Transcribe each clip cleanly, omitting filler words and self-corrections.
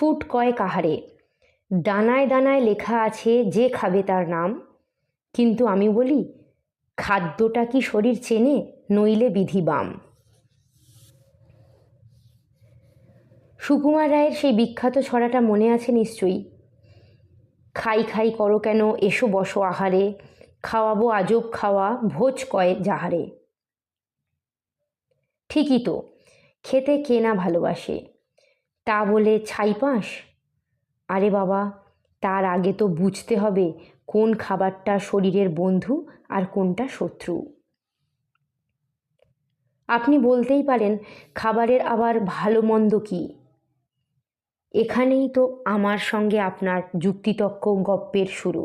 Foot কয় কাহারে, দানায় দানায় লেখা আছে যে খাবে তার নাম, কিন্তু আমি বলি খাদ্যটা কি শরীর চেনে, নইলে বিধি বাম। সুকুমার রায়ের সেই বিখ্যাত ছড়াটা মনে আছে নিশ্চয়ই। খাই খাই করো কেন, এসো বসো আহারে, খাওয়াবো আজব খাওয়া, ভোজ কয় যাহারে। ঠিকই তো, খেতে কে না ভালোবাসে, তা বলে ছাইপাঁশ? আরে বাবা, তার আগে তো বুঝতে হবে কোন খাবারটা শরীরের বন্ধু আর কোনটা শত্রু। আপনি বলতেই পারেন খাবারের আবার ভালো মন্দ কী। এখানেই তো আমার সঙ্গে আপনার যুক্তিতক্ক গপ্পের শুরু।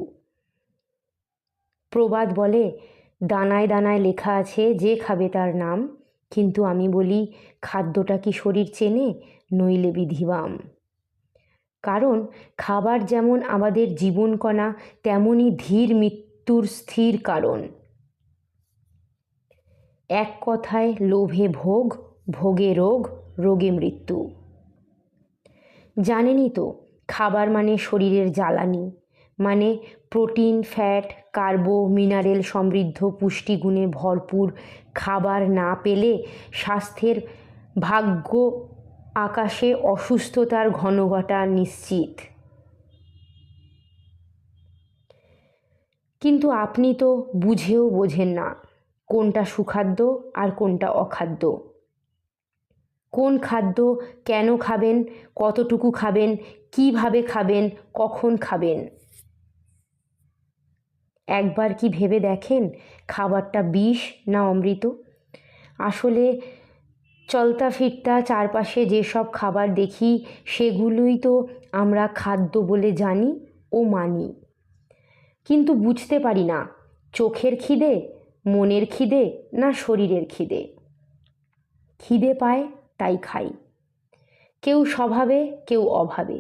প্রবাদ বলে দানায় দানায় লেখা আছে যে খাবে তার নাম, কিন্তু আমি বলি খাদ্যটা কি শরীর চেনে, নইলে বিধিবাম। কারণ খাবার যেমন আমাদের জীবনকণা, তেমনই ধীর মৃত্যুর স্থির কারণ। এক কথায় লোভে ভোগ, ভোগে রোগ, রোগে মৃত্যু। জানেনই তো খাবার মানে শরীরের জ্বালানি, মানে প্রোটিন, ফ্যাট, কার্বো, মিনারেল সমৃদ্ধ পুষ্টিগুণে ভরপুর খাবার না পেলে স্বাস্থ্যের ভাগ্য আকাশে অসুস্থতার ঘনঘটা নিশ্চিত। কিন্তু আপনি তো বুঝেও বোঝেন না কোনটা সুখাদ্য আর কোনটা অখাদ্য, কোন খাদ্য কেন খাবেন, কতটুকু খাবেন, কিভাবে খাবেন, কখন খাবেন। একবার কি ভেবে দেখেন খাবারটা বিষ না অমৃত? আসলে চলতা ফিরতা চারপাশে যেসব খাবার দেখি সেগুলোই তো আমরা খাদ্য বলে জানি ও মানি, কিন্তু বুঝতে পারি না চোখের খিদে, মনের খিদে না শরীরের খিদে। খিদে পায় তাই খাই, কেউ স্বভাবে কেউ অভাবে।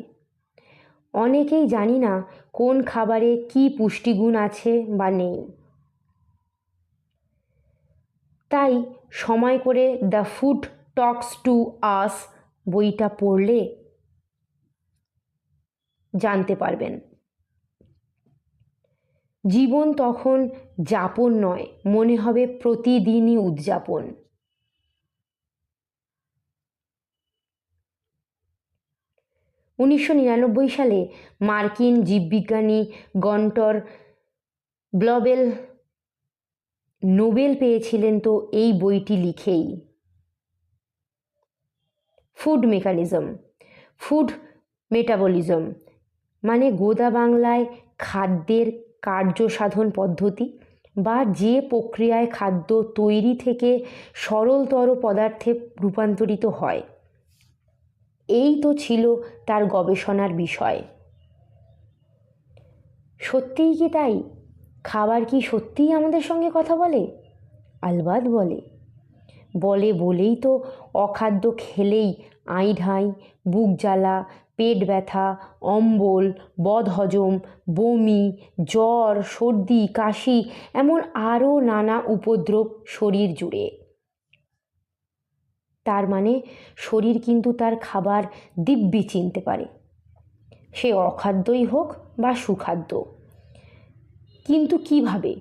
অনেকেই জানি না কোন খাবারে কি পুষ্টিগুণ আছে বা নেই। তাই সময় করে the food Tux to us বইটা পড়লে জানতে পারবেন। জীবন তখন যাপন নয়, মনে হবে প্রতিদিনই উদযাপন। উনিশশো 99 সালে মার্কিন জীববিজ্ঞানী গন্টর ব্লবেল নোবেল পেয়েছিলেন তো এই বইটি লিখেই। ফুড মেকানিজম, ফুড মেটাবলিজম মানে গোদা বাংলায় খাদ্যের কার্যসাধন পদ্ধতি, বা যে প্রক্রিয়ায় খাদ্য তৈরি থেকে সরলতর পদার্থে রূপান্তরিত হয়। এই তো ছিল তার গবেষণার বিষয়। সত্যিই কি তাই? খাবার কি সত্যিই আমাদের সঙ্গে কথা বলে? আলবাত বলে। বলে বলেই তো অখাদ্য খেলেই আইঢাই, বুক জ্বালা, পেট ব্যথা, অম্বল, বদহজম, বমি, জ্বর, সর্দি, কাশি, এমন আরও নানা উপদ্রব শরীর জুড়ে। তার মানে শরীর কিন্তু তার খাবার দিব্যি চিনতে পারে, সে অখাদ্যই হোক বা সুখাদ্য। কিন্তু কিভাবে?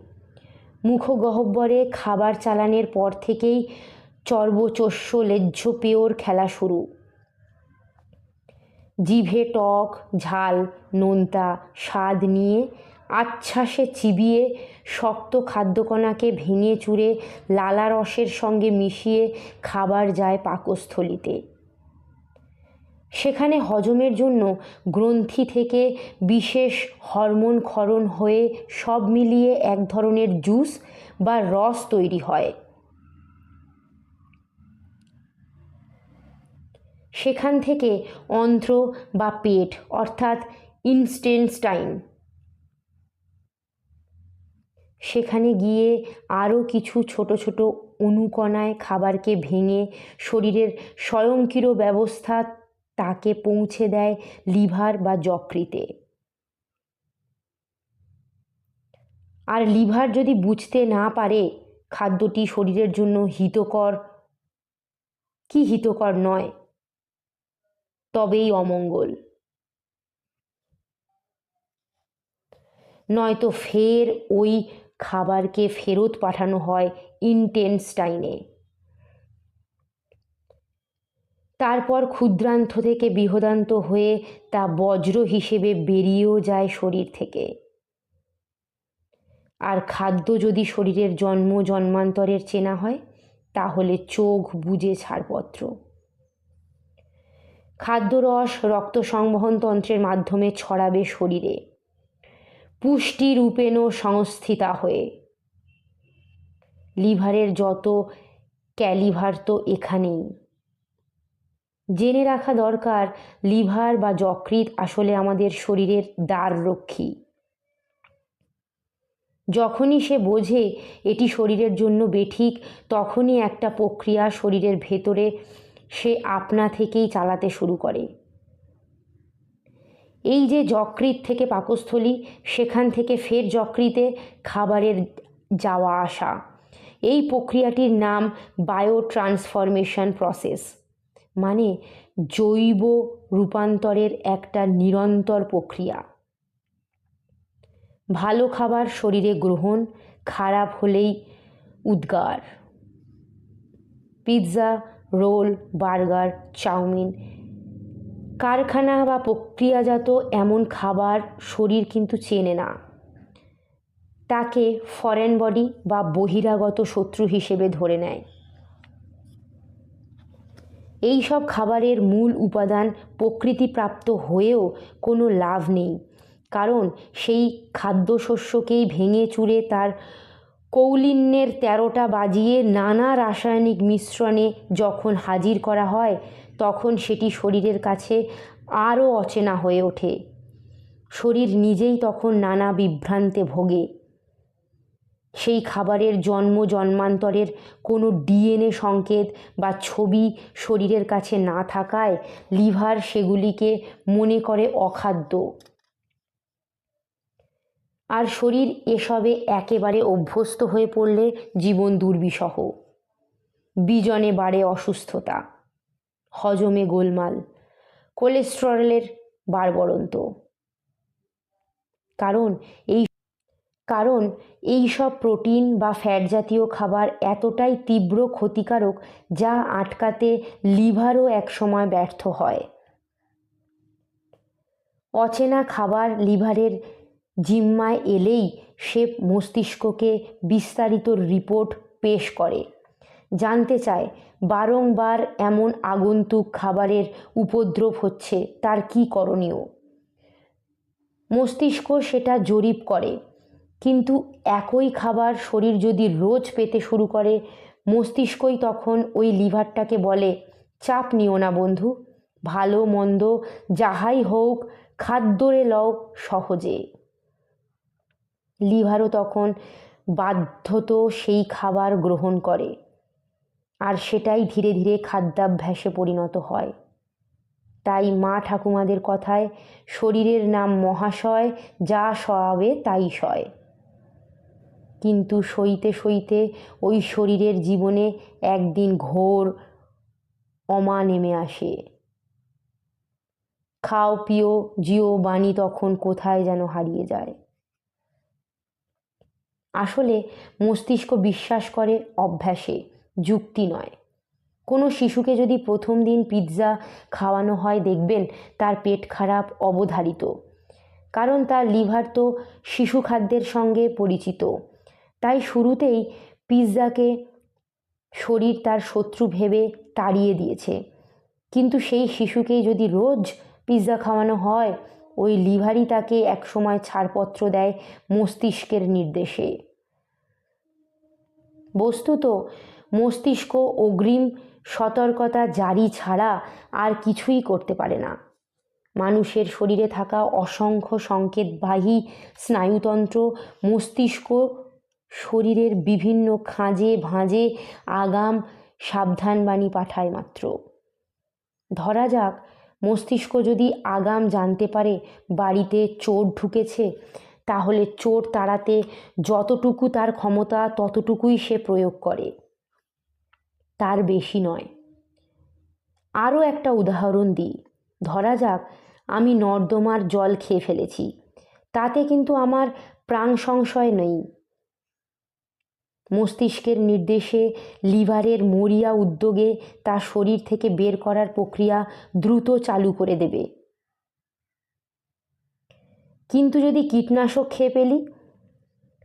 মুখগহ্বরে খাবার চালানের পর থেকেই চর্বচোষ্য লেহ্য পেয়োর খেলা শুরু। জিভে টক, ঝাল, নোনতা স্বাদ নিয়ে আচ্ছ্বাসে চিবিয়ে শক্ত খাদ্যকণাকে ভেঙে চুরে লালা রসের সঙ্গে মিশিয়ে খাবার যায় পাকস্থলিতে। সেখানে হজমের জন্য গ্রন্থি থেকে বিশেষ হরমোন ক্ষরণ হয়ে সব মিলিয়ে এক ধরনের জুস বা রস তৈরি হয়। সেখান থেকে অন্ত্র বা পেট অর্থাৎ ইনস্টেনস্টাইন, সেখানে গিয়ে আরও কিছু ছোট ছোট অণুকণায় খাবারকে ভেঙে শরীরের স্বয়ংক্রিয় ব্যবস্থা তাকে পৌঁছে দেয় লিভার বা যকৃতে। আর লিভার যদি বুঝতে না পারে খাদ্যটি শরীরের জন্য হিতকর কি হিতকর নয়, তবেই অমঙ্গল। নয়তো ফের ওই খাবারকে ফেরত পাঠানো হয় ইনটেস্টাইনে। তারপর ক্ষুদ্রান্ত থেকে বৃহদান্ত হয়ে তা বজ্র হিসেবে বেরিয়েও যায় শরীর থেকে। আর খাদ্য যদি শরীরের জন্ম জন্মান্তরের চেনা হয়, তাহলে চোখ বুজে ছাড়পত্র। খাদ্যরস রক্ত সংবহন তন্ত্রের মাধ্যমে ছড়াবে শরীরে, পুষ্টি রূপেণ সংস্থিতা হয়ে। লিভারের যত ক্যালিভার তো এখানেই। জেনে রাখা দরকার, লিভার বা যকৃৎ আসলে আমাদের শরীরের দ্বাররক্ষী। যখনই সে বোঝে এটি শরীরের জন্য বেঠিক, তখনই একটা প্রক্রিয়া শরীরের ভেতরে সে আপনা থেকেই চালাতে শুরু করে। এই যে যকৃৎ থেকে পাকস্থলী, সেখান থেকে ফের যকৃতে খাবারের যাওয়া আসা, এই প্রক্রিয়াটির নাম বায়ো ট্রান্সফরমেশন প্রসেস, মানে জৈব রূপান্তরের একটা নিরন্তর প্রক্রিয়া। ভালো খাবার শরীরে গ্রহণ, খারাপ হলেই উদ্গার। পিৎজা, রোল, বার্গার, চাউমিন, কারখানা বা প্রক্রিয়াজাত এমন খাবার শরীর কিন্তু চেনে না। তাকে ফরেন বডি বা বহিরাগত শত্রু হিসেবে ধরে নেয়। এই সব খাবারের মূল উপাদান প্রকৃতিপ্রাপ্ত হয়েও কোনো লাভ নেই, কারণ সেই খাদ্যশস্যকেই ভেঙে চুরে তার কৌলিন্যের 13টা বাজিয়ে নানা রাসায়নিক মিশ্রণে যখন হাজির করা হয়, তখন সেটি শরীরের কাছে আরও অচেনা হয়ে ওঠে। শরীর নিজেই তখন নানা বিভ্রান্তে ভোগে। সেই খাবারের জন্ম জন্মান্তরের কোনো ডিএনএ সংকেত বা ছবি শরীরের কাছে না থাকায় লিভার সেগুলিকে মনে করে অখাদ্য। আর শরীর এসবে একেবারে অভ্যস্ত হয়ে পড়লে জীবন দুর্বিষহ। বিজনে বাড়ে অসুস্থতা, হজমে গোলমাল, কোলেস্টেরলের বাড়বড়ন্ত। কারণ এই সব প্রোটিন বা ফ্যাট জাতীয় খাবার এতটাই তীব্র ক্ষতিকারক, যা আটকাতে লিভারও একসময় ব্যর্থ হয়। অচেনা খাবার লিভারের জিম্মায় এলেই সে মস্তিষ্ককে বিস্তারিত রিপোর্ট পেশ করে, জানতে চায় বারংবার এমন আগন্তুক খাবারের উপদ্রব হচ্ছে, তার কী করণীয়। মস্তিষ্ক সেটা জরিপ করে, কিন্তু একই খাবার শরীর যদি রোজ পেতে শুরু করে, মস্তিষ্কই তখন ওই লিভারটাকে বলে, চাপ নিও না বন্ধু, ভালো মন্দ যাহাই হোক খাদ্যরে লও সহজে। লিভারও তখন বাধ্যত সেই খাবার গ্রহণ করে, আর সেটাই ধীরে ধীরে খাদ্যাভ্যাসে পরিণত হয়। তাই মা ঠাকুমাদের কথায়, শরীরের নাম মহাশয়, যা সয়াবে তাই সয়। কিন্তু সইতে সইতে ওই শরীরের জীবনে একদিন ঘোর অমা নেমে আসে। খাও পিও জিও বাণী তখন কোথায় যেন হারিয়ে যায়। আসলে মস্তিষ্ক বিশ্বাস করে অভ্যাসে, যুক্তি নয়। কোনো শিশুকে যদি প্রথম দিন পিৎজা খাওয়ানো হয়, দেখবেন তার পেট খারাপ অবধারিত, কারণ তার লিভার তো শিশু খাদ্যের সঙ্গে পরিচিত। তাই শুরুতেই পিৎজাকে শরীর তার শত্রু ভেবে তাড়িয়ে দিয়েছে। কিন্তু সেই শিশুকেই যদি রোজ পিৎজা খাওয়ানো হয়, ওই লিভারই তাকে একসময় ছাড়পত্র দেয় মস্তিষ্কের নির্দেশে। বস্তুত মস্তিষ্ক অগ্রিম সতর্কতা জারি ছাড়া আর কিছুই করতে পারে না। মানুষের শরীরে থাকা অসংখ্য সংকেতবাহী স্নায়ুতন্ত্র মস্তিষ্ক শরীরের বিভিন্ন খাঁজে ভাঁজে আগাম সাবধানবাণী পাঠায় মাত্র। ধরা যাক, মস্তিষ্ক যদি আগাম জানতে পারে বাড়িতে চোর ঢুকেছে, তাহলে চোর তাড়াতে যতটুকু তার ক্ষমতা ততটুকুই সে প্রয়োগ করে, তার বেশি নয়। আরও একটা উদাহরণ দিই। ধরা যাক, আমি নর্দমার জল খেয়ে ফেলেছি, তাতে কিন্তু আমার প্রাণ সংশয় নেই। মস্তিষ্কের নির্দেশে লিভারের মরিয়া উদ্যোগে তা শরীর থেকে বের করার প্রক্রিয়া দ্রুত চালু করে দেবে। কিন্তু যদি কীটনাশক খেয়ে ফেলি,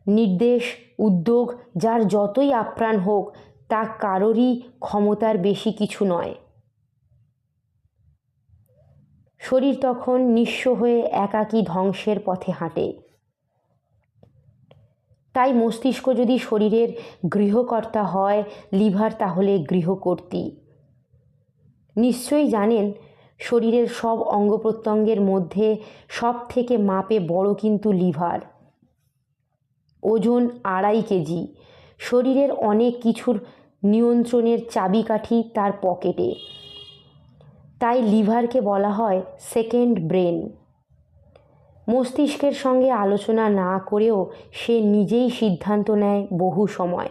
নির্দেশ উদ্যোগ যার যতই আপ্রাণ হোক, তা কারোরই ক্ষমতার বেশি কিছু নয়। শরীর তখন নিঃস্ব হয়ে একাকী ধ্বংসের পথে হাঁটে। তাই মস্তিষ্ক যদি শরীরের গৃহকর্তা হয়, লিভার তাহলে গৃহকর্ত্রী। নিশ্চয়ই জানেন, শরীরের সব অঙ্গ প্রত্যঙ্গের মধ্যে সব থেকে মাপে বড় কিন্তু লিভার। ওজন 2.5 কেজি। শরীরের অনেক কিছুর নিয়ন্ত্রণের চাবিকাঠি তার পকেটে। তাই লিভারকে বলা হয় সেকেন্ড ব্রেন। মস্তিষ্কের সঙ্গে আলোচনা না করেও সে নিজেই সিদ্ধান্ত নেয় বহু সময়।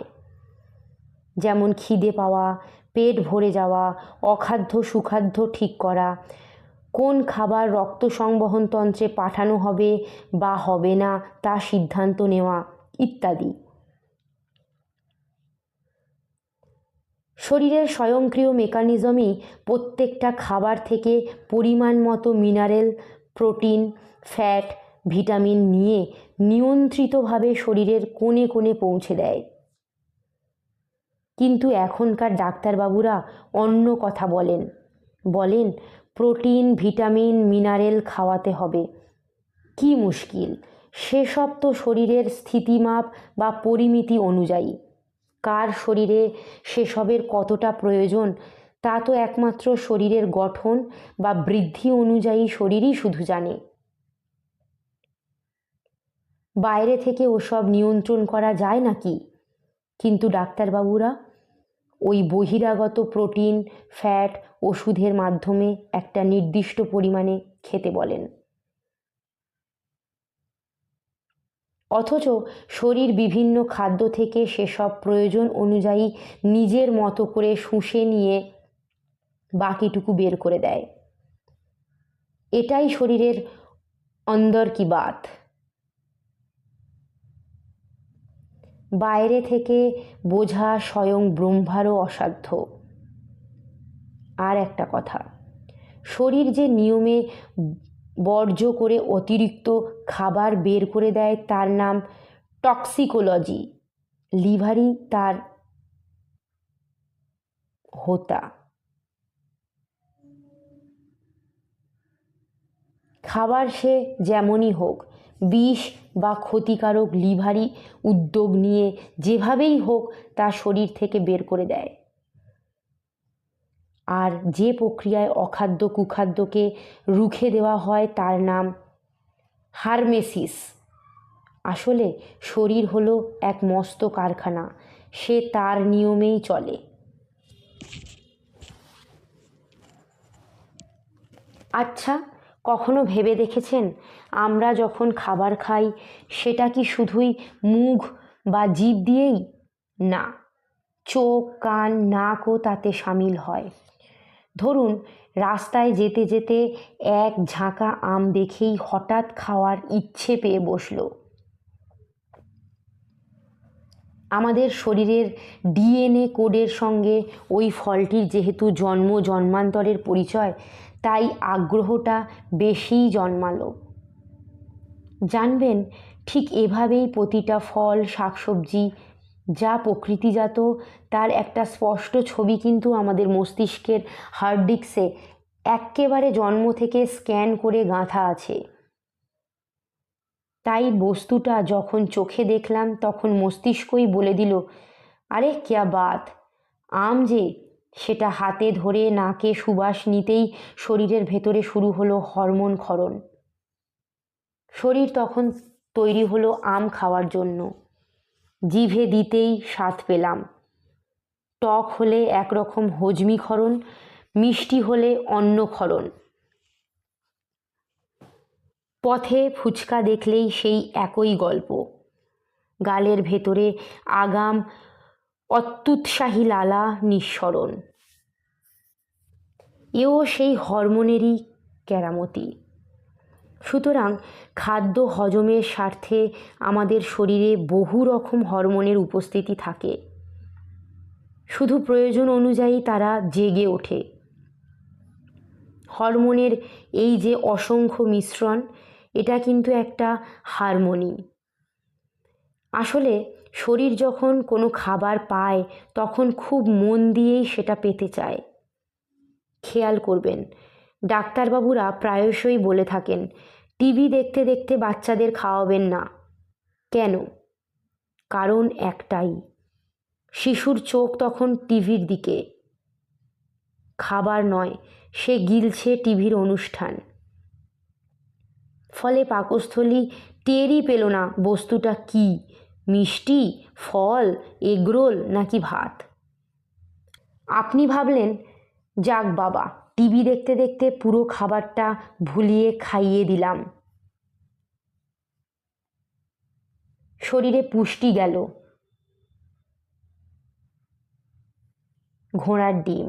যেমন খিদে পাওয়া, পেট ভরে যাওয়া, অখাদ্য সুখাদ্য ঠিক করা, কোন খাবার রক্ত সংবহন তন্ত্রে পাঠানো হবে বা হবে না তা সিদ্ধান্ত নেওয়া ইত্যাদি। শরীরের স্বয়ংক্রিয় মেকানিজমই প্রত্যেকটা খাবার থেকে পরিমাণ মতো মিনারেল, প্রোটিন, ফ্যাট, ভিটামিন নিয়ে নিয়ন্ত্রিতভাবে শরীরের কোণে কোণে পৌঁছে দেয়। কিন্তু এখনকার ডাক্তারবাবুরা অন্য কথা বলেন প্রোটিন, ভিটামিন, মিনারেল খাওয়াতে হবে। কি মুশকিল! সেসব তো শরীরের স্থিতিমাপ বা পরিমিতি অনুযায়ী। কার শরীরে সেসবের কতটা প্রয়োজন তা তো একমাত্র শরীরের গঠন বা বৃদ্ধি অনুযায়ী শরীরই শুধু জানে। বাইরে থেকে ওসব নিয়ন্ত্রণ করা যায় নাকি? কিন্তু ডাক্তারবাবুরা ওই বহিরাগত প্রোটিন, ফ্যাট ওষুধের মাধ্যমে একটা নির্দিষ্ট পরিমাণে খেতে বলেন। অথচ শরীর বিভিন্ন খাদ্য থেকে সেসব প্রয়োজন অনুযায়ী নিজের মতো করে শুষে নিয়ে বাকিটুকু বের করে দেয়। এটাই শরীরের অন্দর কি বাত। বাইরে থেকে বোঝা স্বয়ং ব্রহ্মারও অসাধ্য। আর একটা কথা, শরীর যে নিয়মে বর্জ্য করে অতিরিক্ত খাবার বের করে দেয় তার নাম টক্সিকোলজি। লিভারই তার হোতা। খাবার সে যেমনই হোক, বিষ বা ক্ষতিকারক লিভারই উদ্যোগ নিয়ে যেভাবেই হোক তা শরীর থেকে বের করে দেয়। আর যে প্রক্রিয়ায় অখাদ্য কুখাদ্যকে রুখে দেওয়া হয় তার নাম হারমেসিস। আসলে শরীর হলো এক মস্ত কারখানা, সে তার নিয়মেই চলে। আচ্ছা, কখনো ভেবে দেখেছেন আমরা যখন খাবার খাই সেটা কি শুধুই মুখ বা জিভ দিয়েই? না, চোখ, কান, নাকও তাতে সামিল হয়। ধরুন রাস্তায় যেতে যেতে এক ঝাঁকা আম দেখেই হঠাৎ খাওয়ার ইচ্ছে পেয়ে বসলো। আমাদের শরীরের ডিএনএ কোডের সঙ্গে ওই ফলটির যেহেতু জন্ম জন্মান্তরের পরিচয়, তাই আগ্রহটা বেশিই জন্মালো। জানবেন, ঠিক এভাবেই প্রতিটা ফল, শাকসবজি যা প্রকৃতিজাত তার একটা স্পষ্ট ছবি কিন্তু আমাদের মস্তিষ্কের হার্ড ডিস্কে এক্কেবারে জন্ম থেকে স্ক্যান করে গাঁথা আছে। তাই বস্তুটা যখন চোখে দেখলাম তখন মস্তিষ্কই বলে দিল, আরে ক্যা বাত! আম যে! সেটা হাতে ধরে নাকে সুবাস নিতেই শরীরের ভেতরে শুরু হলো হরমোন ক্ষরণ। শরীর তখন তৈরি হলো আম খাওয়ার জন্য। জিভে দিতেই স্বাদ পেলাম। টক হলে একরকম হজমিক্ষরণ, মিষ্টি হলে অন্নক্ষরণ। পথে ফুচকা দেখলেই সেই একই গল্প। গালের ভেতরে আগাম অত্যুৎসাহী লালা নিঃসরণ। এও সেই হরমোনেরই কেরামতি। সুতরাং খাদ্য হজমের স্বার্থে আমাদের শরীরে বহু রকম হরমোনের উপস্থিতি থাকে। শুধু প্রয়োজন অনুযায়ী তারা জেগে ওঠে। হরমোনের এই যে অসংখ্য মিশ্রণ, এটা কিন্তু একটা হারমোনি। আসলে শরীর যখন কোনো খাবার পায় তখন খুব মন দিয়েই সেটা পেতে চায়। খেয়াল করবেন, ডাক্তারবাবুরা প্রায়শই বলে থাকেন টিভি দেখতে দেখতে বাচ্চাদের খাওয়াবেন না। কেন? কারণ একটাই, শিশুর চোখ তখন টিভির দিকে, খাবার নয়, সে গিলছে টিভির অনুষ্ঠান। ফলে পাকস্থলী টেরই পেল না বস্তুটা কি, মিষ্টি, ফল, এগরোল নাকি ভাত। আপনি ভাবলেন যাক বাবা, টিভি দেখতে দেখতে পুরো খাবারটা ভুলিয়ে খাইয়ে দিলাম, শরীরে পুষ্টি গেল। ঘোড়ার ডিম।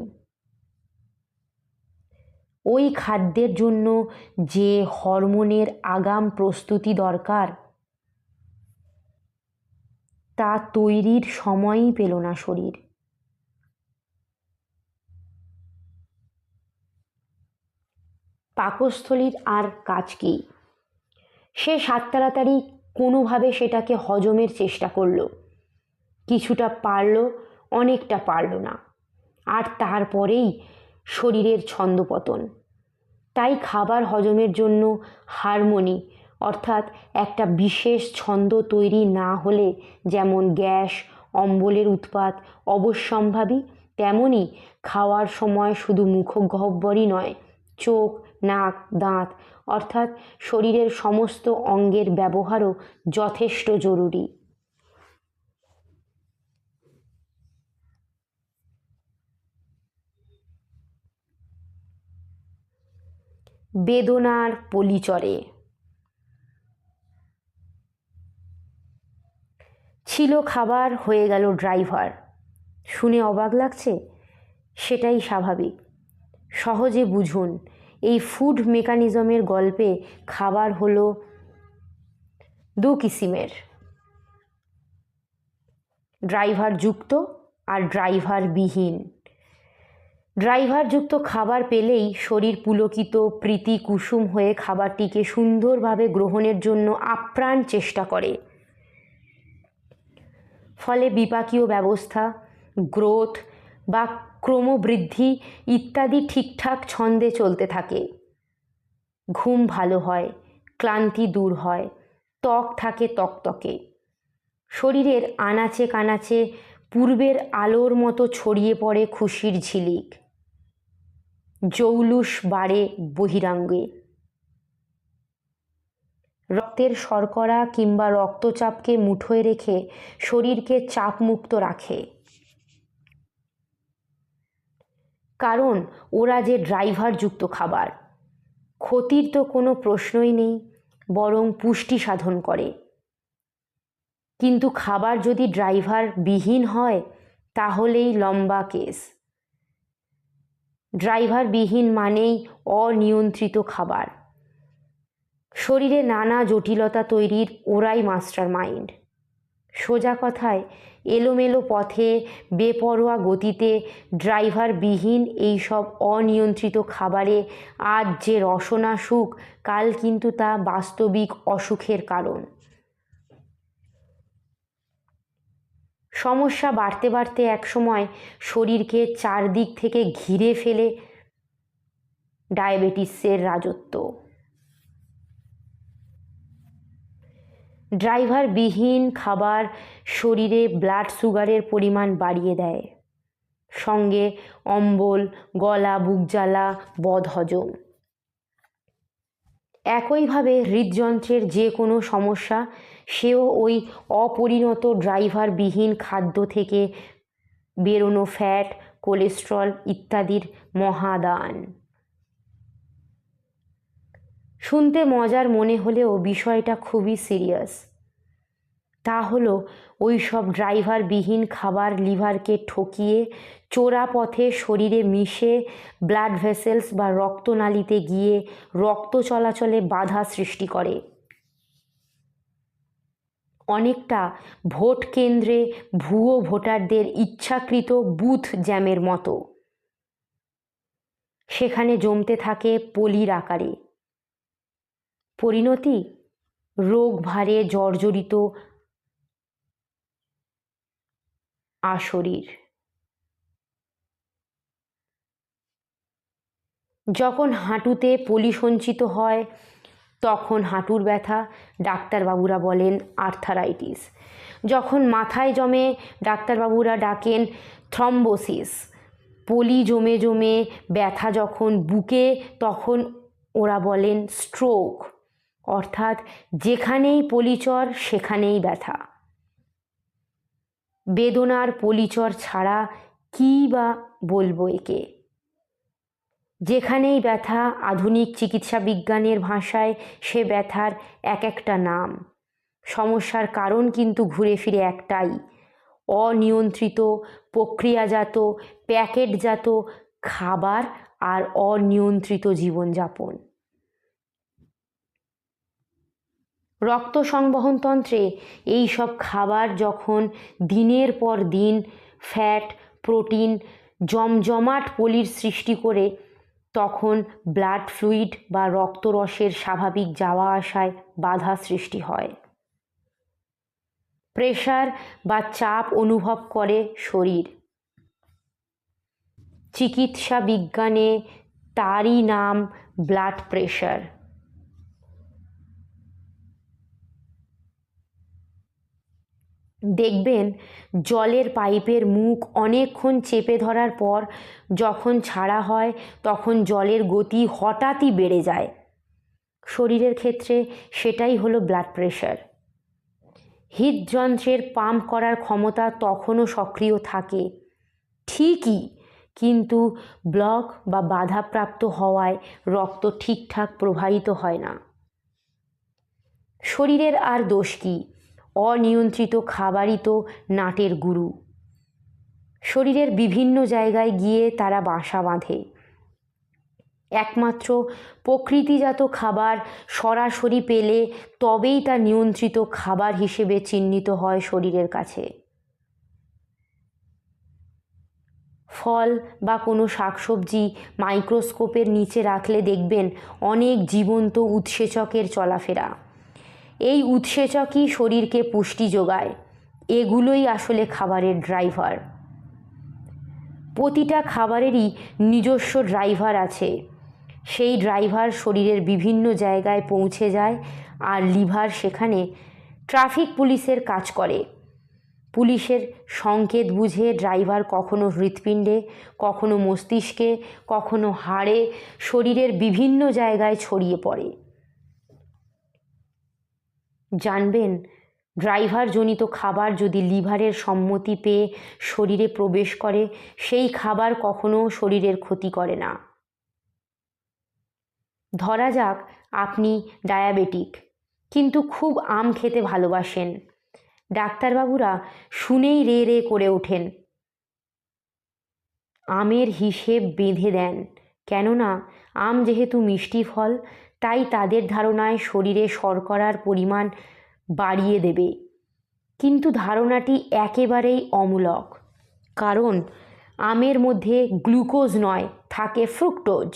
ওই খাদ্যের জন্য যে হরমোনের আগাম প্রস্তুতি দরকার তা তৈরির সময়ই পেল না শরীর। পাকস্থলীর আর কাজ কি? সে সাত তাড়াতাড়ি কোনোভাবে সেটাকে হজমের চেষ্টা করলো, কিছুটা পারল, অনেকটা পারল না, আর তারপরেই শরীরের ছন্দপতন। তাই খাবার হজমের জন্য হারমোনি অর্থাৎ একটা বিশেষ ছন্দ তৈরি না হলে যেমন গ্যাস, অম্বলের উৎপাত অবশ্যম্ভাবী, তেমনি খাওয়ার সময় শুধু মুখগহ্বরই নয়, চোখ, নাক, দাঁত অর্থাৎ শরীরের সমস্ত অঙ্গের ব্যবহারও যথেষ্ট জরুরি। বেদনার পলিচরে। ছিল খাবার, হয়ে গেল ড্রাইভার। শুনে অবাক লাগছে? সেটাই স্বাভাবিক। সহজে বুঝুন, এই ফুড মেকানিজমের গল্পে খাবার হলো দু কিসিমের, ড্রাইভার যুক্ত আর ড্রাইভার বিহীন। ড্রাইভার যুক্ত খাবার পেলেই শরীর পুলকিত প্রীতি কুসুম হয়ে খাবারটিকে সুন্দরভাবে গ্রহণের জন্য আপ্রাণ চেষ্টা করে। ফলে বিপাকীয় ব্যবস্থা, গ্রোথ বা ক্রমবৃদ্ধি ইত্যাদি ঠিকঠাক ছন্দে চলতে থাকে। ঘুম ভালো হয়, ক্লান্তি দূর হয়, ত্বক থাকে তকতকে, শরীরের আনাচে কানাচে পূর্বের আলোর মতো ছড়িয়ে পড়ে খুশির ঝিলিক, জৌলুস বাড়ে বহিরাঙ্গে। রক্তের শর্করা কিংবা রক্তচাপকে মুঠোয় রেখে শরীরকে চাপমুক্ত রাখে। কারণ ওরা যে ড্রাইভারযুক্ত খাবার, ক্ষতির তো কোনো প্রশ্নই নেই, বরং পুষ্টি সাধন করে। কিন্তু খাবার যদি ড্রাইভার বিহীন হয় তাহলেই লম্বা কেস। ড্রাইভার বিহীন মানেই অনিয়ন্ত্রিত খাবার, শরীরে নানা জটিলতা তৈরির ওরাই মাস্টার মাইন্ড। সোজা কথায় এলোমেলো পথে বেপরোয়া গতিতে ড্রাইভার বিহীন এইসব অনিয়ন্ত্রিত খাবারে আজ যে রসনা সুখ, কাল কিন্তু তা বাস্তবিক অসুখের কারণ। সমস্যা বাড়তে বাড়তে একসময় শরীরকে চারদিক থেকে ঘিরে ফেলে ডায়াবেটিসের রাজত্ব। ড্রাইভারবিহীন খাবার শরীরে ব্লাড সুগারের পরিমাণ বাড়িয়ে দেয়, সঙ্গে অম্বল, গলা, বুক জ্বালা, বদহজম। একইভাবে হৃদযন্ত্রের যে কোনো সমস্যা সেও ওই অপরিণত ড্রাইভারবিহীন খাদ্য থেকে বেরোনো ফ্যাট, কোলেস্ট্রল ইত্যাদির মহাদান। শুনতে মজার মনে হলেও বিষয়টা খুবই সিরিয়াস। তা হলো ওই সব ড্রাইভারবিহীন খাবার লিভারকে ঠকিয়ে চোরা পথে শরীরে মিশে ব্লাড ভেসেলস বা রক্তনালীতে গিয়ে রক্ত চলাচলে বাধা সৃষ্টি করে। অনেকটা ভোট কেন্দ্রে ভুয়ো ভোটারদের ইচ্ছাকৃত বুথ জ্যামের মতো। সেখানে জমতে থাকে পলির আকারে। পরিণতি রোগ ভারে জর্জরিত শরীর। যখন হাঁটুতে পলি সঞ্চিত হয় তখন হাঁটুর ব্যথা, ডাক্তারবাবুরা বলেন আর্থারাইটিস। যখন মাথায় জমে ডাক্তারবাবুরা ডাকেন থ্রম্বোসিস। পলি জমে জমে ব্যথা যখন বুকে, তখন ওরা বলেন স্ট্রোক। অর্থাৎ যেখানেই পলিচর সেখানেই ব্যথা। বেদনার পলিচর ছাড়া কী বা বলবো একে। যেখানেই ব্যথা, আধুনিক চিকিৎসা বিজ্ঞানের ভাষায় সে ব্যথার এক একটা নাম। সমস্যার কারণ কিন্তু ঘুরে ফিরে একটাই, অনিয়ন্ত্রিত প্রক্রিয়াজাত প্যাকেটজাত খাবার আর অনিয়ন্ত্রিত জীবনযাপন। রক্ত সংবহনতন্ত্রে এই সব খাবার যখন দিনের পর দিন ফ্যাট, প্রোটিন, জমজমাট পলির সৃষ্টি করে, তখন ব্লাড ফ্লুইড বা রক্তরসের স্বাভাবিক যাওয়া আসায় বাধা সৃষ্টি হয়। প্রেশার বা চাপ অনুভব করে শরীর। চিকিৎসা বিজ্ঞানে তারই নাম ব্লাড প্রেশার। দেখবেন জলের পাইপের মুখ অনেকক্ষণ চেপে ধরার পর যখন ছাড়া হয় তখন জলের গতি হঠাৎই বেড়ে যায়। শরীরের ক্ষেত্রে সেটাই হলো ব্লাড প্রেশার। হৃদযন্ত্রের পাম্প করার ক্ষমতা তখনও সক্রিয় থাকে ঠিকই, কিন্তু ব্লক বা বাধাপ্রাপ্ত হওয়ায় রক্ত ঠিকঠাক প্রবাহিত হয় না। শরীরের আর দোষ কী? অনিয়ন্ত্রিত খাবারই তো নাটের গুরু। শরীরের বিভিন্ন জায়গায় গিয়ে তারা বাসা বাঁধে। একমাত্র প্রকৃতিজাত খাবার সরাসরি পেলে তবেই তা নিয়ন্ত্রিত খাবার হিসেবে চিহ্নিত হয় শরীরের কাছে। ফল বা কোনো শাকসবজি মাইক্রোস্কোপের নিচে রাখলে দেখবেন অনেক জীবন্ত উৎসেচকের চলাফেরা। এই উৎসেচকই শরীরকে পুষ্টি যোগায়। এগুলোই আসলে খাবারের ড্রাইভার। প্রতিটা খাবারেরই নিজস্ব ড্রাইভার আছে। সেই ড্রাইভার শরীরের বিভিন্ন জায়গায় পৌঁছে যায় আর লিভার সেখানে ট্রাফিক পুলিশের কাজ করে। পুলিশের সংকেত বুঝে ড্রাইভার কখনো হৃৎপিণ্ডে, কখনো মস্তিষ্কে, কখনো হাড়ে, শরীরের বিভিন্ন জায়গায় ছড়িয়ে পড়ে। জানবেন, ড্রাইভারজনিত খাবার যদি লিভারের সম্মতি পেয়ে শরীরে প্রবেশ করে, সেই খাবার কখনো শরীরের ক্ষতি করে না। ধরা যাক আপনি ডায়াবেটিক, কিন্তু খুব আম খেতে ভালোবাসেন। ডাক্তারবাবুরা শুনেই রে রে করে ওঠেন, আমের হিসেব বেঁধে দেন। কেননা আম যেহেতু মিষ্টি ফল, তাই তাদের ধারণায় শরীরে শর্করার পরিমাণ বাড়িয়ে দেবে। কিন্তু ধারণাটি একেবারেই অমূলক। কারণ আমের মধ্যে গ্লুকোজ নয়, থাকে ফ্রুক্টোজ।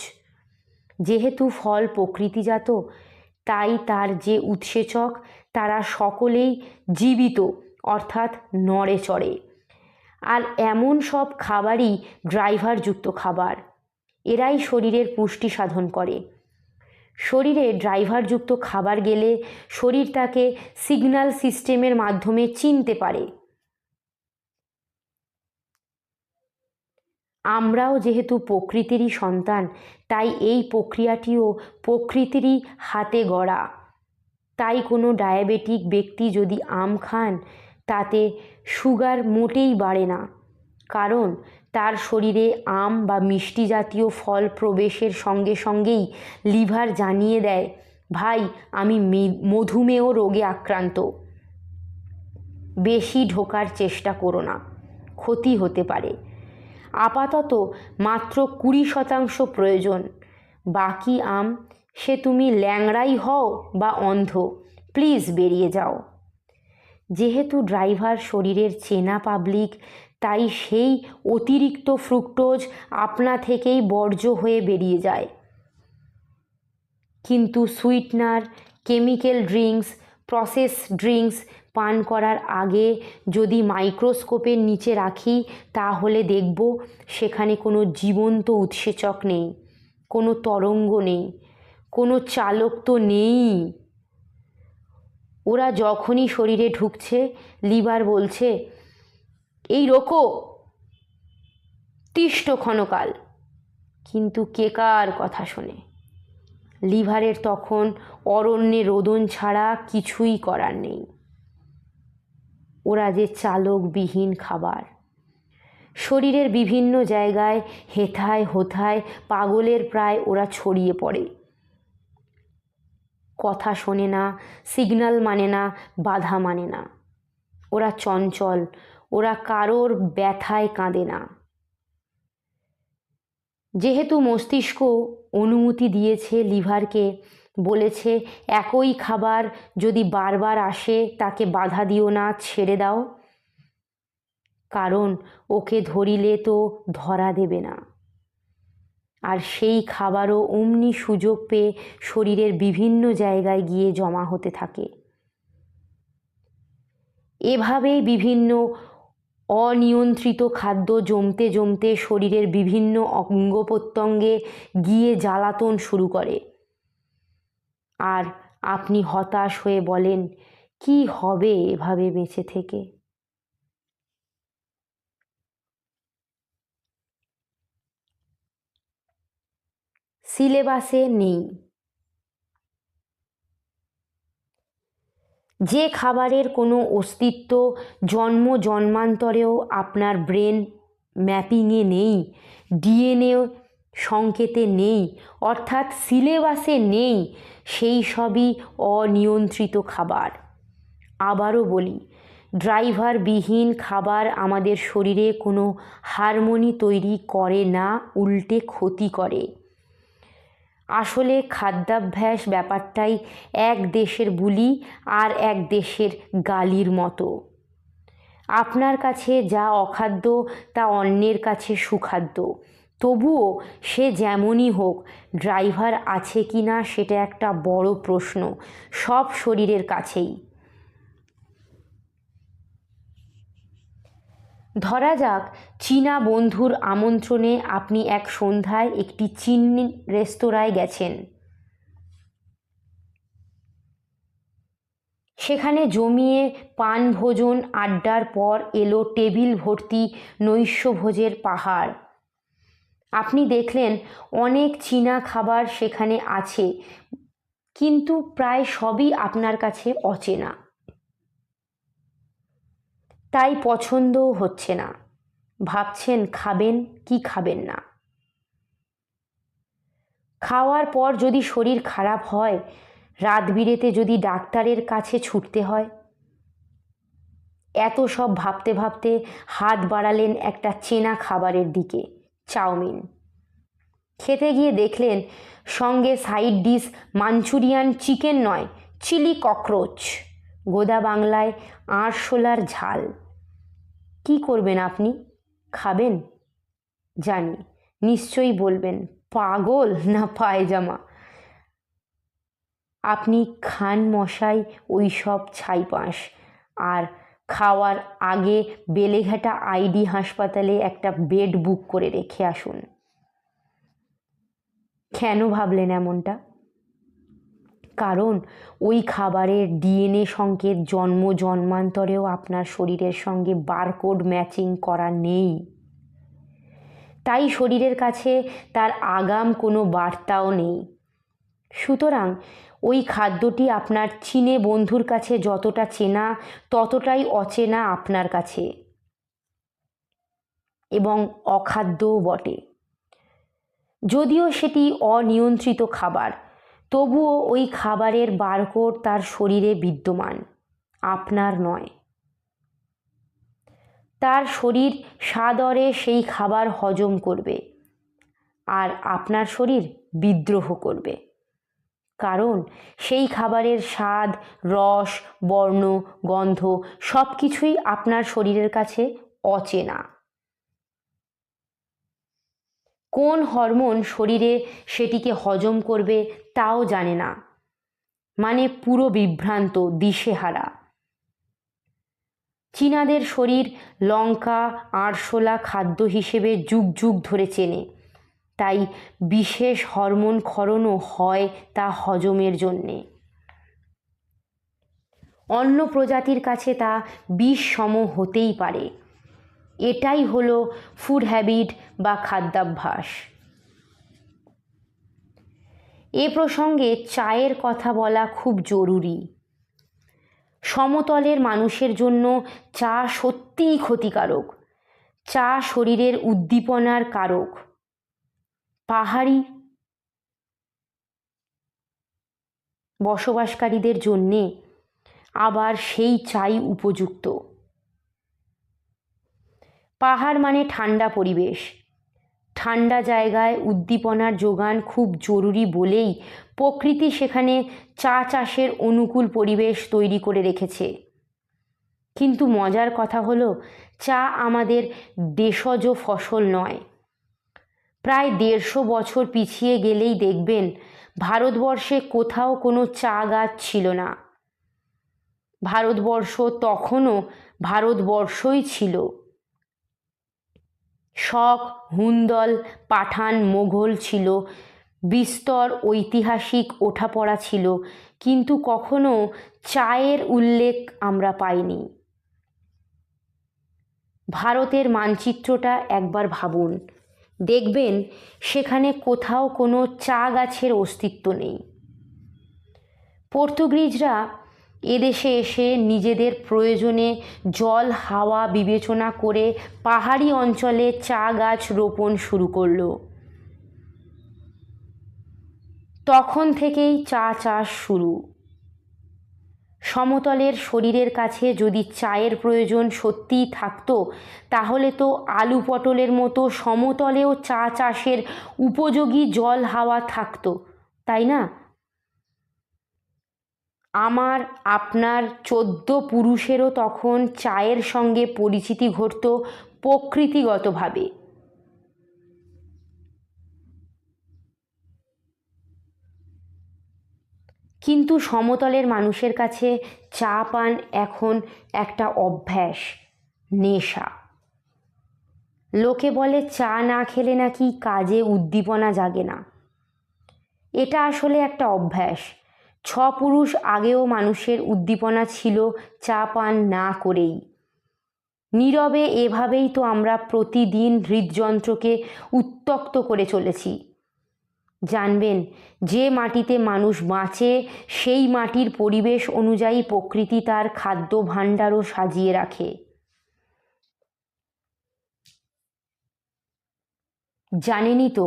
যেহেতু ফল প্রকৃতিজাত, তাই তার যে উৎসেচক তারা সকলেই জীবিত, অর্থাৎ নড়ে চড়ে। আর এমন সব খাবারই ড্রাইভারযুক্ত খাবার। এরাই শরীরের পুষ্টি সাধন করে। শরীরে ড্রাইভারযুক্ত খাবার গেলে শরীর তাকে সিগন্যাল সিস্টেমের মাধ্যমে চিনতে পারে। আমরাও যেহেতু প্রকৃতিরই সন্তান, তাই এই প্রক্রিয়াটিও প্রকৃতিরই হাতে গড়া। তাই কোনো ডায়াবেটিক ব্যক্তি যদি আম খান, তাতে সুগার মোটেই বাড়ে না। কারণ তার শরীরে আম বা মিষ্টি জাতীয় ফল প্রবেশের সঙ্গে সঙ্গেই লিভার জানিয়ে দেয়, ভাই আমি মধুমেহ রোগে আক্রান্ত। বেশি ঢোকার চেষ্টা করো না, ক্ষতি হতে পারে। আপাতত মাত্র 20% প্রয়োজন। বাকি আম, সে তুমি ল্যাংড়াই হও বা অন্ধ, প্লিজ বেরিয়ে যাও। যেহেতু ড্রাইভার শরীরের চেনা পাবলিক, তাই সেই অতিরিক্ত ফ্রুক্টোজ আপনা থেকেই বর্জ্য হয়ে বেরিয়ে যায়। কিন্তু sweetener, chemical drinks, process drinks পান করার আগে যদি মাইক্রোস্কোপের নিচে রাখি, তাহলে দেখব সেখানে কোনো জীবন্ত উৎসেচক নেই, কোনো তরঙ্গ নেই, কোনো চালক তো নেই। ওরা যখনই শরীরে ঢুকছে, লিভার বলছে, এই রোকো, তিষ্ট ক্ষণকাল। কিন্তু কে কার কথা শোনে? লিভারের তখন অরণ্যে রোদন ছাড়া কিছুই করার নেই। ওরা যে চালকবিহীন খাবার। শরীরের বিভিন্ন জায়গায় হেথায় হোথায় পাগলের প্রায় ওরা ছড়িয়ে পড়ে। কথা শোনে না, সিগন্যাল মানে না, বাধা মানে না। ওরা চঞ্চল, ওরা কারোর ব্যথায় কাঁদে না। যেহেতু মস্তিষ্ক অনুমতি দিয়েছে লিভারকে, বলেছে একই খাবার যদি বারবার আসে তাকে বাধা দিও না, ছেড়ে দাও, কারণ ওকে ধরিলে তো ধরা দেবে না। আর সেই খাবারও অমনি সুযোগ পেয়ে শরীরের বিভিন্ন জায়গায় গিয়ে জমা হতে থাকে। এভাবেই বিভিন্ন অনিয়ন্ত্রিত খাদ্য জমতে জমতে শরীরের বিভিন্ন অঙ্গ প্রত্যঙ্গে গিয়ে জ্বালাতন শুরু করে। আর আপনি হতাশ হয়ে বলেন, কি হবে এভাবে বেঁচে থেকে? সিলেবাসে নেই। যে খাবারের কোনো অস্তিত্ব জন্ম জন্মান্তরেও আপনার ব্রেন ম্যাপিংয়ে নেই, ডিএনএ সংকেতে নেই, অর্থাৎ সিলেবাসে নেই, সেই সবই অনিয়ন্ত্রিত খাবার। আবারও বলি, ড্রাইভারবিহীন খাবার আমাদের শরীরে কোনো হারমোনি তৈরি করে না, উল্টে ক্ষতি করে। আসলে খাদ্যাভ্যাস ব্যাপারটাই এক দেশের বুলি আর এক দেশের গালির মতো। আপনার কাছে যা অখাদ্য তা অন্যের কাছে সুখাদ্য। তবুও সে যেমনই হোক, ড্রাইভার আছে কি না সেটা একটা বড় প্রশ্ন সব শরীরের কাছেই। ধরা যাক, চীনা বন্ধুর আমন্ত্রণে আপনি এক সন্ধ্যায় একটি চীন রেস্তোরাঁয় গেছেন। সেখানে জমিয়ে পান ভোজন আড্ডার পর এলো টেবিল ভর্তি নৈশভোজের পাহাড়। আপনি দেখলেন অনেক চীনা খাবার সেখানে আছে, কিন্তু প্রায় সবই আপনার কাছে অচেনা। তাই পছন্দও হচ্ছে না। ভাবছেন খাবেন কি খাবেন না। খাওয়ার পর যদি শরীর খারাপ হয়, রাত বিরেতে যদি ডাক্তারের কাছে ছুটতে হয়। এত সব ভাবতে ভাবতে হাত বাড়ালেন একটা চেনা খাবারের দিকে, চাউমিন। খেতে গিয়ে দেখলেন সঙ্গে সাইড ডিশ মাঞ্চুরিয়ান চিকেন নয়, চিলি ককরোচ, গোদা বাংলায় আরশোলার ঝাল। কি করবেন আপনি? খাবেন? জানি নিশ্চয়ই বলবেন, পাগল না পায়জামা। আপনি খান মশাই ওই সব ছাইপাঁশ, আর খাওয়ার আগে বেলেঘাটা আইডি হাসপাতালে একটা বেড বুক করে রেখে আসুন। কেন ভাবলেন এমনটা? কারণ ওই খাবারের ডিএনএ সংকেত জন্ম জন্মান্তরেও আপনার শরীরের সঙ্গে বারকোড ম্যাচিং করা নেই। তাই শরীরের কাছে তার আগাম কোনো বার্তাও নেই। সুতরাং ওই খাদ্যটি আপনার চীনে বন্ধুর কাছে যতটা চেনা, ততটাই অচেনা আপনার কাছে, এবং অখাদ্যও বটে। যদিও সেটি অনিয়ন্ত্রিত খাবার, তবুও ওই খাবারের বারকোড তার শরীরে বিদ্যমান, আপনার নয়। তার শরীর সাদরে সেই খাবার হজম করবে, আর আপনার শরীর বিদ্রোহ করবে, কারণ সেই খাবারের স্বাদ, রস, বর্ণ, গন্ধ সব কিছুই আপনার শরীরের কাছে অচেনা। কোন হরমোন শরীরে সেটিকে হজম করবে তাও জানে না, মানে পুরো বিভ্রান্ত, দিশেহারা। চীনাদের শরীর লঙ্কা, আরশোলা খাদ্য হিসেবে যুগ যুগ ধরে চেনে, তাই বিশেষ হরমোন ক্ষরণও হয় তা হজমের জন্যে। অন্য প্রজাতির কাছে তা বিষ সম হতেই পারে। এটাই হলো ফুড হ্যাবিট বা খাদ্যাভ্যাস। এ প্রসঙ্গে চায়ের কথা বলা খুব জরুরি। সমতলের মানুষের জন্য চা সত্যিই ক্ষতিকারক। চা শরীরের উদ্দীপনার কারক। পাহাড়ি বসবাসকারীদের জন্যে আবার সেই চাই উপযুক্ত। পাহাড় মানে ঠান্ডা পরিবেশ। ঠান্ডা জায়গায় উদ্দীপনার যোগান খুব জরুরি বলেই প্রকৃতি সেখানে চা চাষের অনুকূল পরিবেশ তৈরি করে রেখেছে। কিন্তু মজার কথা হলো, চা আমাদের দেশজ ফসল নয়। প্রায় 150 বছর পিছিয়ে গেলেই দেখবেন ভারতবর্ষে কোথাও কোনো চা গাছ ছিল না। ভারতবর্ষ তখনও ভারতবর্ষই ছিল। শক, হুন্দল, পাঠান, মোঘল ছিল, বিস্তর ঐতিহাসিক ওঠাপড়া ছিল, কিন্তু কখনো চায়ের উল্লেখ আমরা পাইনি। ভারতের মানচিত্রটা একবার ভাবুন, দেখবেন সেখানে কোথাও কোনো চা গাছের অস্তিত্ব নেই। পর্তুগিজরা এদেশে এসে নিজেদের প্রয়োজনে জল, হাওয়া বিবেচনা করে পাহাড়ি অঞ্চলে চা গাছ রোপণ শুরু করলো। তখন থেকেই চা চাষ শুরু। সমতলের শরীরের কাছে যদি চায়ের প্রয়োজন সত্যিই থাকতো, তাহলে তো আলু পটলের মতো সমতলেও চা চাষের উপযোগী জল, হাওয়া থাকতো, তাই না? আমার, আপনার 14 পুরুষেরও তখন চায়ের সঙ্গে পরিচিতি ঘটতো প্রকৃতিগতভাবে। কিন্তু সমতলের মানুষের কাছে চা পান এখন একটা অভ্যাস, নেশা। লোকে বলে চা না খেলে নাকি কাজে উদ্দীপনা জাগে না। এটা আসলে একটা অভ্যাস। 6 পুরুষ আগেও মানুষের উদ্দীপনা ছিল চা পান না করেই। নীরবে এভাবেই তো আমরা প্রতিদিন হৃদযন্ত্রকে উত্তক্ত করে চলেছি। জানবেন, যে মাটিতে মানুষ বাঁচে সেই মাটির পরিবেশ অনুযায়ী প্রকৃতি তার খাদ্য ভাণ্ডারও সাজিয়ে রাখে। জানেনই তো,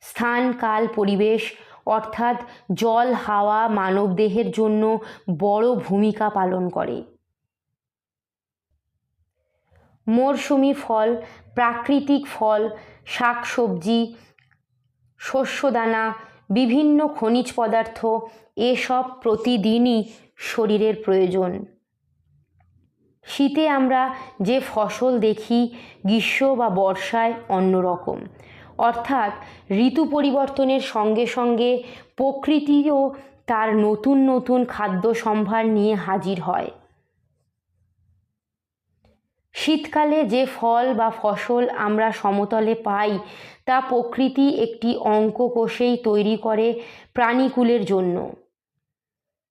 স্থান, কাল, পরিবেশ অর্থাৎ জল, হাওয়া মানবদেহের জন্য বড় ভূমিকা পালন করে। মরশুমি ফল, প্রাকৃতিক ফল, শাকসবজি, শস্যদানা, বিভিন্ন খনিজ পদার্থ এসব প্রতিদিনই শরীরের প্রয়োজন। শীতে আমরা যে ফসল দেখি গ্রীষ্ম বা বর্ষায় অন্যরকম। অর্থাৎ ঋতু পরিবর্তনের সঙ্গে সঙ্গে প্রকৃতিও তার নতুন নতুন খাদ্য সম্ভার নিয়ে হাজির হয়। শীতকালে যে ফল বা ফসল আমরা সমতলে পাই তা প্রকৃতি একটি অঙ্ক কষেই তৈরি করে প্রাণীকুলের জন্য।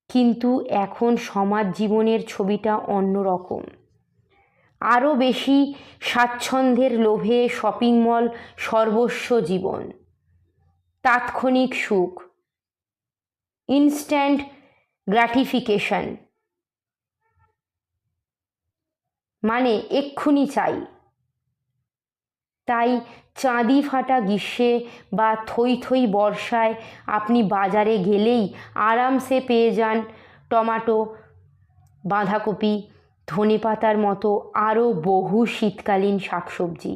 কিন্তু এখন সমাজ জীবনের ছবিটা অন্যরকম। আরও বেশি স্বাচ্ছন্দ্যের লোভে শপিং মল সর্বস্ব জীবন। তাৎক্ষণিক সুখ, ইনস্ট্যান্ট গ্র্যাটিফিকেশন, মানে এক্ষুনি চাই। তাই চাঁদি ফাটা গ্রীষ্মে বা থই থই বর্ষায় আপনি বাজারে গেলেই আরামসে পেয়ে যান টমেটো, বাঁধাকপি, ধনেপাতার মতো আরও বহু শীতকালীন শাকসবজি।